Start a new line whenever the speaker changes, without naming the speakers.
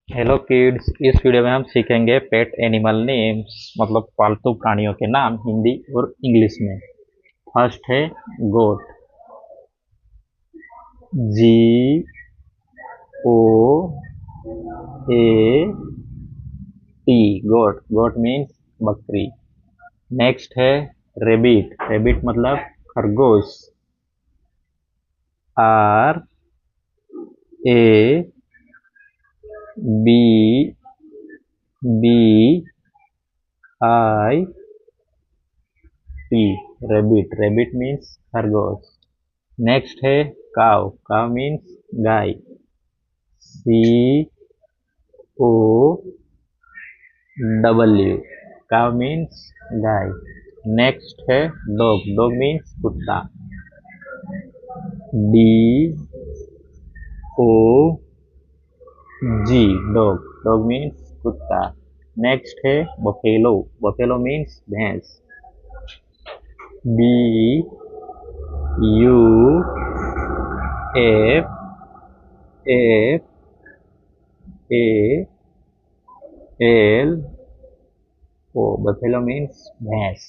Hello kids, इस video में हम सीखेंगे पेट एनिमल नेम्स मतलब पालतू प्राणियों के नाम हिंदी और इंग्लिश में। फर्स्ट है goat. G O A T, goat. Goat means बकरी। नेक्स्ट है रेबिट। रेबिट मतलब खरगोश। R A B B I T, rabbit. Rabbit means खरगोश। नेक्स्ट है काव। काव मीन्स गाय। C O W, cow means गाय। नेक्स्ट है डॉग। डॉग मीन्स कुत्ता। D O G, dog. Dog means कुत्ता। नेक्स्ट है बफेलो। बफेलो मीन्स भैंस। B U F F A L O, buffalo means भैंस।